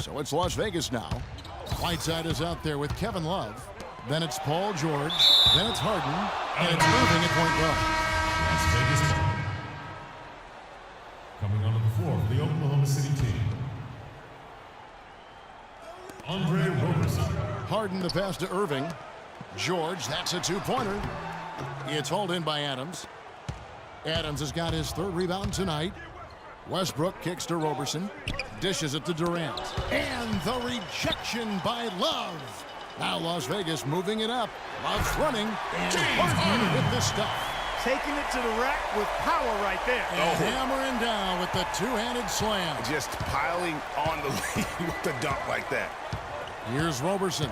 So it's Las Vegas now. Whiteside is out there with Kevin Love. Then it's Paul George. Then it's Harden. And it's Irving at point guard. Las Vegas time. Coming onto the floor for the Oklahoma City team, Andre Roberson. Harden the pass to Irving. George, that's a two-pointer. It's hauled in by Adams. Adams has got his third rebound tonight. Westbrook kicks to Roberson. Dishes it to Durant. And the rejection by Love. Now Las Vegas moving it up. Love's running. And Harden with the stuff. Taking it to the rack with power right there. And hammering down with the two-handed slam. Just piling on the lead with the dunk like that. Here's Roberson.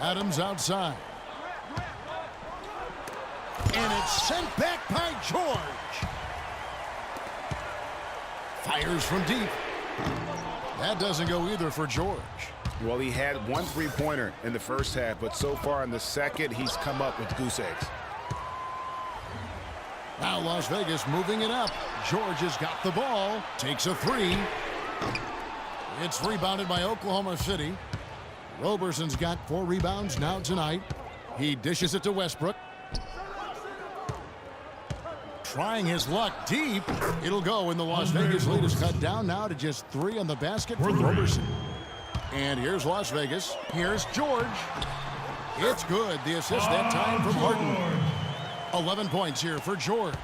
Adams outside. And it's sent back by George. Fires from deep. That doesn't go either for George. Well, he had one three-pointer in the first half, but so far in the second, he's come up with goose eggs. Now Las Vegas moving it up. George has got the ball. Takes a three. It's rebounded by Oklahoma City. Roberson's got 4 rebounds now tonight. He dishes it to Westbrook. Trying his luck deep. It'll go, and the Las Vegas lead is cut down now to just 3 on the basket for Roberson. And here's Las Vegas. Here's George. It's good. The assist that time from Harden. 11 points here for George.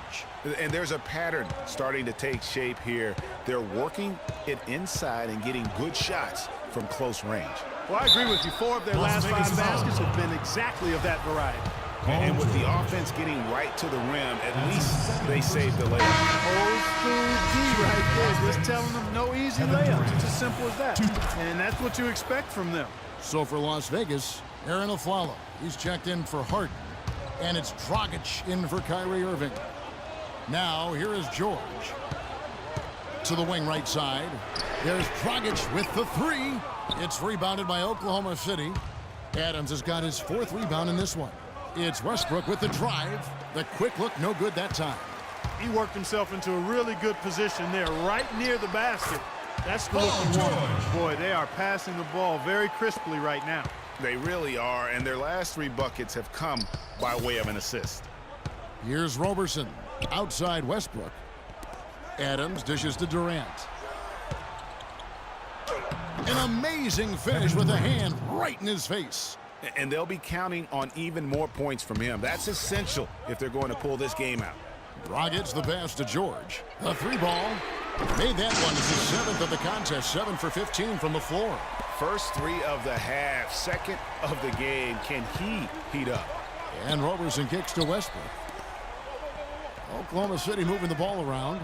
And there's a pattern starting to take shape here. They're working it inside and getting good shots from close range. Well, I agree with you. 4 of their last 5 baskets have been exactly of that variety. And with the offense getting right to the rim, at least they saved the layup. Old school D right there. Just telling them no easy layups. It's as simple as that. And that's what you expect from them. So for Las Vegas, Aaron Aflalo. He's checked in for Harden. And it's Dragic in for Kyrie Irving. Now, here is George. To the wing right side. There's Dragic with the 3. It's rebounded by Oklahoma City. Adams has got his 4th rebound in this one. It's Westbrook with the drive. The quick look, no good that time. He worked himself into a really good position there, right near the basket. That's the look you want. Boy, they are passing the ball very crisply right now. They really are, and their last 3 buckets have come by way of an assist. Here's Roberson. Outside Westbrook. Adams dishes to Durant. An amazing finish with a hand right in his face. And they'll be counting on even more points from him. That's essential if they're going to pull this game out. Dragic the pass to George. The 3 ball. Made that one as the 7th of the contest. 7 for 15 from the floor. First 3 of the half, 2nd of the game. Can he heat up? And Roberson kicks to Westbrook. Oklahoma City moving the ball around.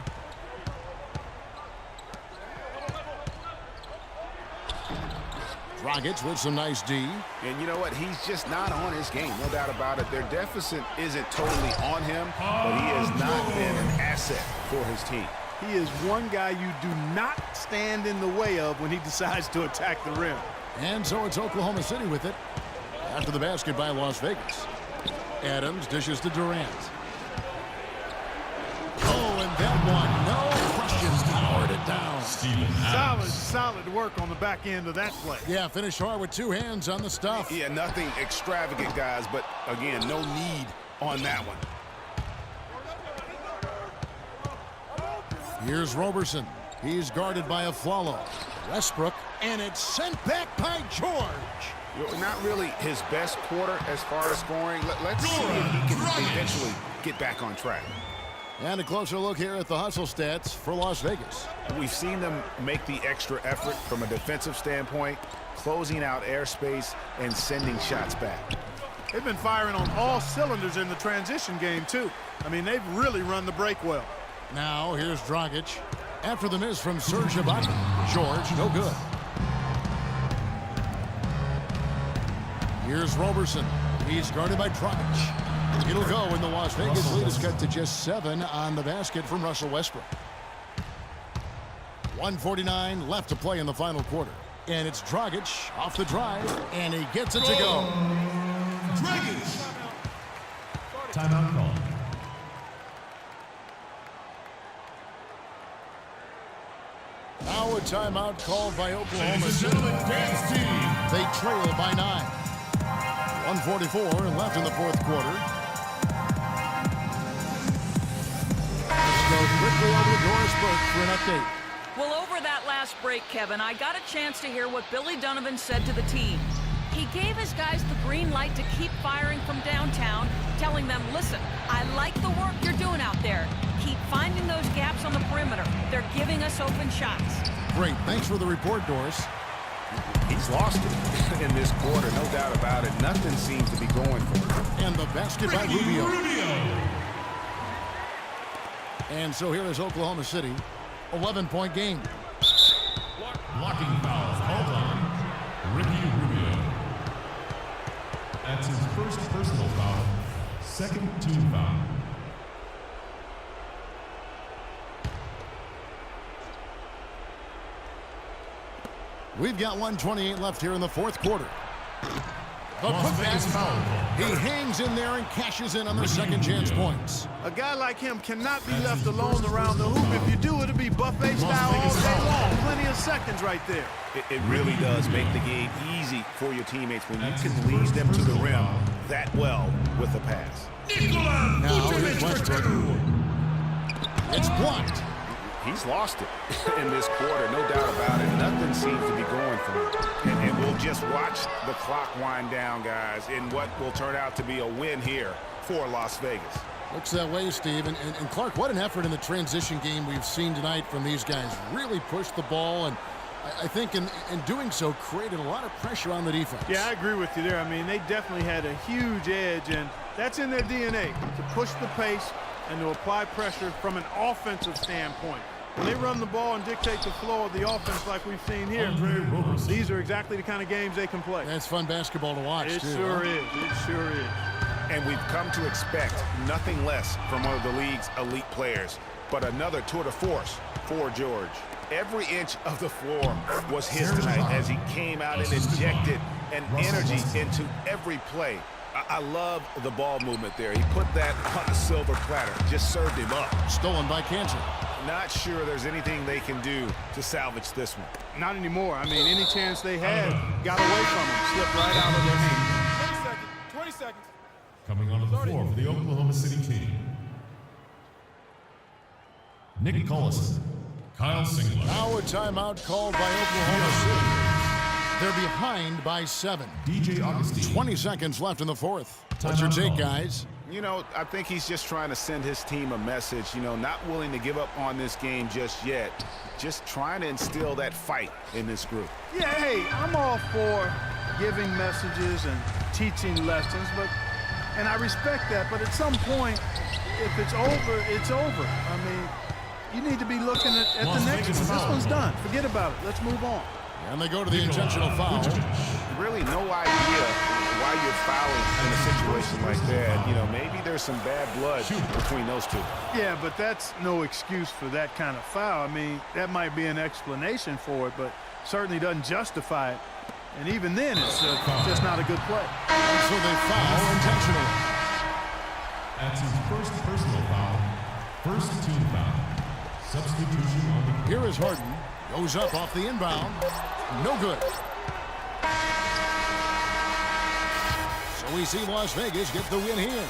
Dragic with some nice D. And you know what? He's just not on his game, no doubt about it. Their deficit isn't totally on him, but he has not been an asset for his team. He is one guy you do not stand in the way of when he decides to attack the rim. And so it's Oklahoma City with it. After the basket by Las Vegas. Adams dishes to Durant. Oh, and that one, no questions, powered it down. Solid work on the back end of that play. Yeah, finished hard with 2 hands on the stuff. Yeah, nothing extravagant, guys, but again, no need on that one. Here's Roberson. He's guarded by Aflalo. Westbrook, and it's sent back by George. Not really his best quarter as far as scoring. Let's see if he can eventually get back on track. And a closer look here at the hustle stats for Las Vegas. We've seen them make the extra effort from a defensive standpoint, closing out airspace and sending shots back. They've been firing on all cylinders in the transition game, too. I mean, they've really run the break well. Now, here's Dragic. After the miss from Serge Ibaka. George, no good. Here's Roberson. He's guarded by Dragic. It'll go, and the Las Vegas lead is cut to just 7 on the basket from Russell Westbrook. 1:49 left to play in the final quarter. And it's Dragic off the drive, and he gets it to go. Dragic. Timeout call. Now a timeout called by Oklahoma Ladies and City. gentlemen, dance team. They trail by 9. 1:44 left in the fourth quarter. Let's go quickly over to Doris Burke for an update. Well, over that last break, Kevin, I got a chance to hear what Billy Donovan said to the team. He gave his guys the green light to keep firing from downtown, telling them, listen, I like the work you're doing out there. Keep finding those gaps on the perimeter. They're giving us open shots. Great. Thanks for the report, Doris. He's lost it in this quarter, no doubt about it. Nothing seems to be going for him. And the basket by Rubio. And so here is Oklahoma City. 11-point game. Blocking foul called on Ricky Rubio. That's his first personal foul. Second team foul. We've got 1:28 left here in the fourth quarter. The Las Vegas putback. foul call. He hangs in there and cashes in on the second chance points. A guy like him cannot be left alone around the hoop. If you do, it'll be buffet style all Vegas day foul. long. Plenty of seconds right there. It really does make the game easy for your teammates when you can lead them to the rim that well with a pass. Now here's Westbrook. It's blocked. He's lost it in this quarter, no doubt about it. Nothing seems to be going for him. And we'll just watch the clock wind down, guys, in what will turn out to be a win here for Las Vegas. Looks that way, Steve. And Clark, what an effort in the transition game we've seen tonight from these guys. Really pushed the ball, and I think in doing so created a lot of pressure on the defense. Yeah, I agree with you there. I mean, they definitely had a huge edge, and that's in their DNA, to push the pace and to apply pressure from an offensive standpoint. When they run the ball and dictate the flow of the offense like we've seen here, these are exactly the kind of games they can play. That's fun basketball to watch, It too. sure is. It sure is. And we've come to expect nothing less from one of the league's elite players, but another tour de force for George. Every inch of the floor was his tonight as he came out and injected an energy into every play. I love the ball movement there. He put that on a silver platter, just served him up. Stolen by Cantor. Not sure there's anything they can do to salvage this one. Not anymore. I mean, any chance they had got away from them, slipped right out of their hands. 20 seconds. Coming onto the floor for the Oklahoma City team. Nick Collison. Kyle Singler. Now a timeout called by Oklahoma City. They're behind by 7. DJ Augustine. 20 seconds left in the fourth. What's your take, guys? You know, I think he's just trying to send his team a message, you know, not willing to give up on this game just yet. Just trying to instill that fight in this group. Yeah, hey, I'm all for giving messages and teaching lessons, and I respect that, but at some point, if it's over, it's over. I mean, you need to be looking at the next one. This one's done. Forget about it. Let's move on. And they go to the intentional foul. Really no idea why you're fouling in a situation like that. You know, maybe there's some bad blood between those two. Yeah, but that's no excuse for that kind of foul. I mean, that might be an explanation for it, but certainly doesn't justify it. And even then, it's just not a good play. And so they foul intentionally. That's his first personal foul. First team foul. Substitution on the... Here is Harden. Goes up off the inbound. No good. So we see Las Vegas get the win here.